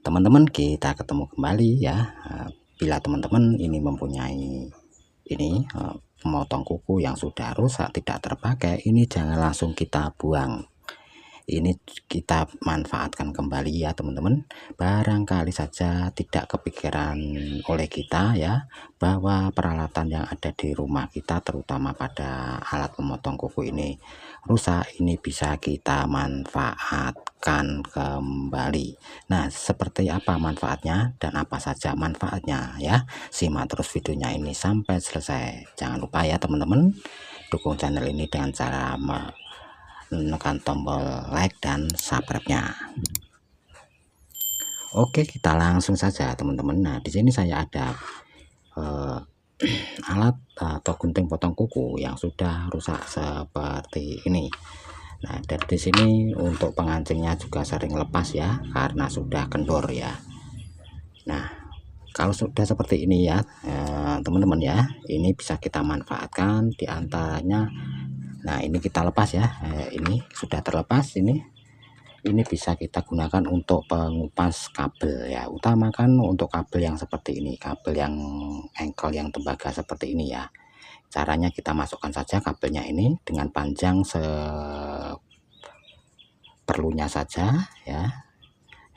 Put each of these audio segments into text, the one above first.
teman-teman, kita ketemu kembali ya. Bila teman-teman ini mempunyai pemotong kuku yang sudah rusak, tidak terpakai, ini jangan langsung kita buang. Ini kita manfaatkan kembali ya teman-teman. Barangkali saja tidak kepikiran oleh kita ya, bahwa peralatan yang ada di rumah kita, terutama pada alat pemotong kuku ini rusak, ini bisa kita manfaatkan kembali. Nah, seperti apa manfaatnya dan apa saja manfaatnya ya, simak terus videonya ini sampai selesai. Jangan lupa ya teman-teman, dukung channel ini dengan cara menekan tombol like dan subscribe-nya. Oke, kita langsung saja teman-teman. Nah, di sini saya ada alat atau gunting potong kuku yang sudah rusak seperti ini. Nah, dari di sini untuk pengancingnya juga sering lepas ya, karena sudah kendor ya. Nah, kalau sudah seperti ini ya teman-teman ya, ini bisa kita manfaatkan diantaranya. Nah, ini kita lepas ya, ini sudah terlepas. Ini bisa kita gunakan untuk pengupas kabel ya, utamakan untuk kabel yang seperti ini, kabel yang engkel yang tembaga seperti ini ya. Caranya kita masukkan saja kabelnya ini dengan panjang seperlunya saja ya.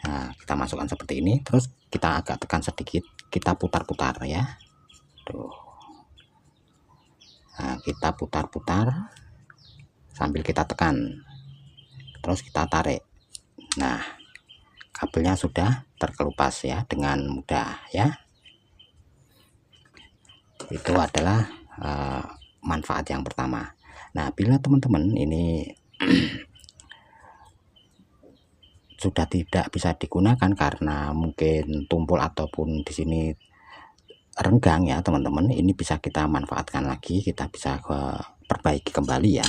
Nah, kita masukkan seperti ini, terus kita agak tekan sedikit, kita putar-putar ya. Tuh. Nah, kita putar-putar sambil kita tekan, terus kita tarik. Nah, kabelnya sudah terkelupas ya dengan mudah ya. Itu adalah manfaat yang pertama. Nah, bila teman-teman ini sudah tidak bisa digunakan karena mungkin tumpul ataupun di sini renggang ya teman-teman, ini bisa kita manfaatkan lagi, kita bisa perbaiki kembali ya.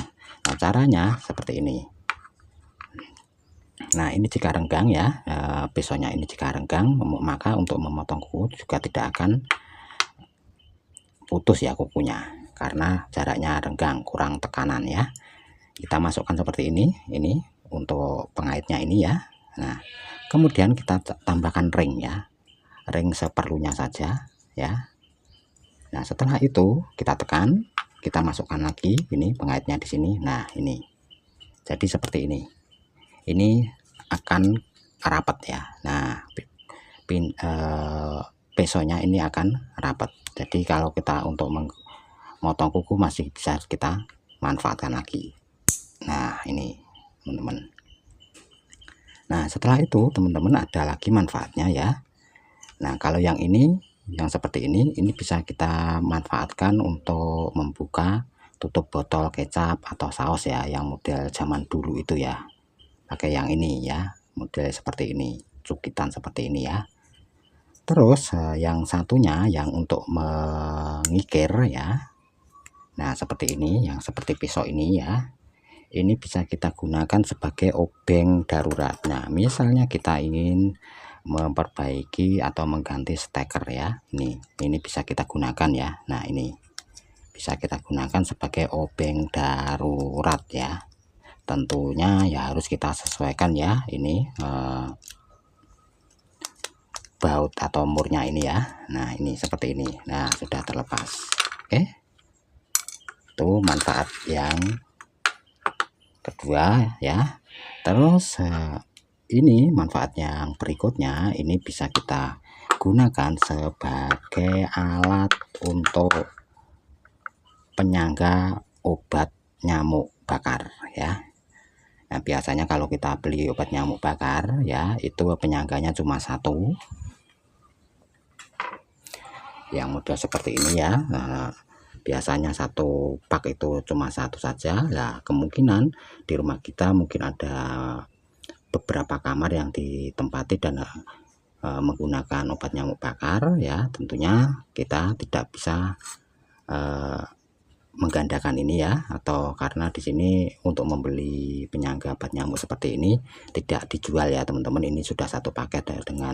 Nah, caranya seperti ini. Nah, ini jika renggang ya, pisaunya ini jika renggang, maka untuk memotong kuku juga tidak akan putus ya kukunya, karena jaraknya renggang, kurang tekanan ya. Kita masukkan seperti ini untuk pengaitnya ini ya. Nah, kemudian kita tambahkan ring ya, ring seperlunya saja ya. Nah, setelah itu kita tekan, kita masukkan lagi ini pengaitnya di sini. Nah, ini jadi seperti ini. Ini akan rapat ya. Nah, pisaunya ini akan rapat. Jadi kalau kita untuk memotong kuku masih bisa kita manfaatkan lagi. Nah, ini teman-teman. Nah, setelah itu teman-teman ada lagi manfaatnya ya. Nah, kalau yang ini, yang seperti ini bisa kita manfaatkan untuk membuka tutup botol kecap atau saus ya, yang model zaman dulu itu ya. Pakai yang ini ya, model seperti ini, cukitan seperti ini ya. Terus yang satunya yang untuk mengikir ya. Nah, seperti ini, yang seperti pisau ini ya. Ini bisa kita gunakan sebagai obeng darurat. Nah, misalnya kita ingin memperbaiki atau mengganti steker ya, ini bisa kita gunakan ya. Nah, ini bisa kita gunakan sebagai obeng darurat ya. Tentunya ya harus kita sesuaikan ya, ini baut atau murnya ini ya. Nah, ini seperti ini. Nah, sudah terlepas. Oke, itu manfaat yang kedua ya. Terus ini manfaat yang berikutnya, ini bisa kita gunakan sebagai alat untuk penyangga obat nyamuk bakar ya. Nah, biasanya kalau kita beli obat nyamuk bakar ya, itu penyangganya cuma satu, yang model seperti ini ya. Nah, biasanya satu pak itu cuma satu saja. Nah, kemungkinan di rumah kita mungkin ada beberapa kamar yang ditempati dan menggunakan obat nyamuk bakar ya. Tentunya kita tidak bisa menggandakan ini ya, atau karena di sini untuk membeli penyangga obat nyamuk seperti ini tidak dijual ya teman-teman. Ini sudah satu paket dengan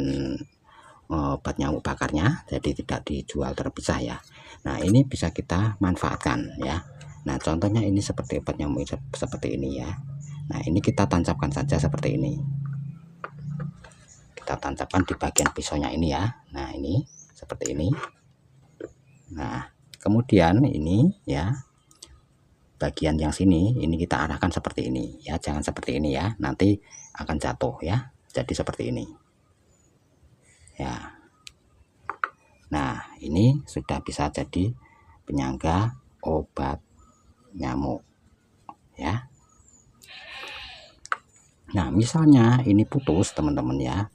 obat nyamuk bakarnya, jadi tidak dijual terpisah ya. Nah, ini bisa kita manfaatkan ya. Nah, contohnya ini seperti obat nyamuk seperti ini ya. Nah, ini kita tancapkan saja seperti ini, kita tancapkan di bagian pisaunya ini ya. Nah ini seperti ini. Nah kemudian ini ya, bagian yang sini ini kita arahkan seperti ini ya, jangan seperti ini ya, nanti akan jatuh ya. Jadi seperti ini ya. Nah ini sudah bisa jadi penyangga obat nyamuk ya. Nah misalnya ini putus teman-teman ya,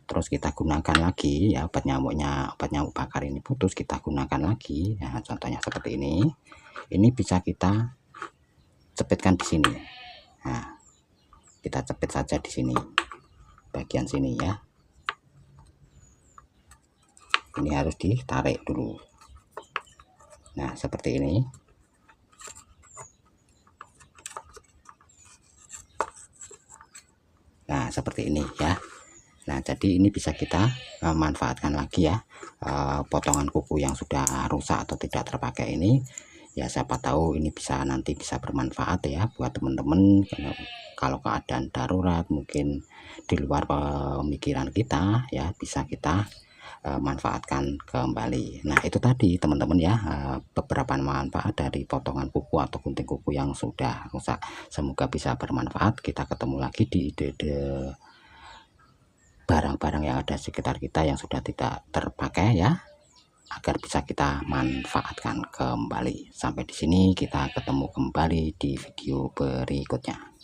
terus kita gunakan lagi ya, obat nyamuk bakar ini putus, kita gunakan lagi ya, contohnya seperti ini bisa kita cepitkan di sini. Nah kita cepit saja di sini, bagian sini ya, ini harus ditarik dulu. Nah seperti ini. Nah seperti ini ya. Nah jadi ini bisa kita manfaatkan lagi ya, potongan kuku yang sudah rusak atau tidak terpakai ini ya, siapa tahu ini nanti bisa bermanfaat ya buat teman-teman. Kalau keadaan darurat mungkin di luar pemikiran kita ya, bisa kita manfaatkan kembali. Nah itu tadi teman-teman ya, beberapa manfaat dari potongan kuku atau gunting kuku yang sudah rusak. Semoga bisa bermanfaat. Kita ketemu lagi di ide-ide barang-barang yang ada di sekitar kita yang sudah tidak terpakai ya, agar bisa kita manfaatkan kembali. Sampai di sini kita ketemu kembali di video berikutnya.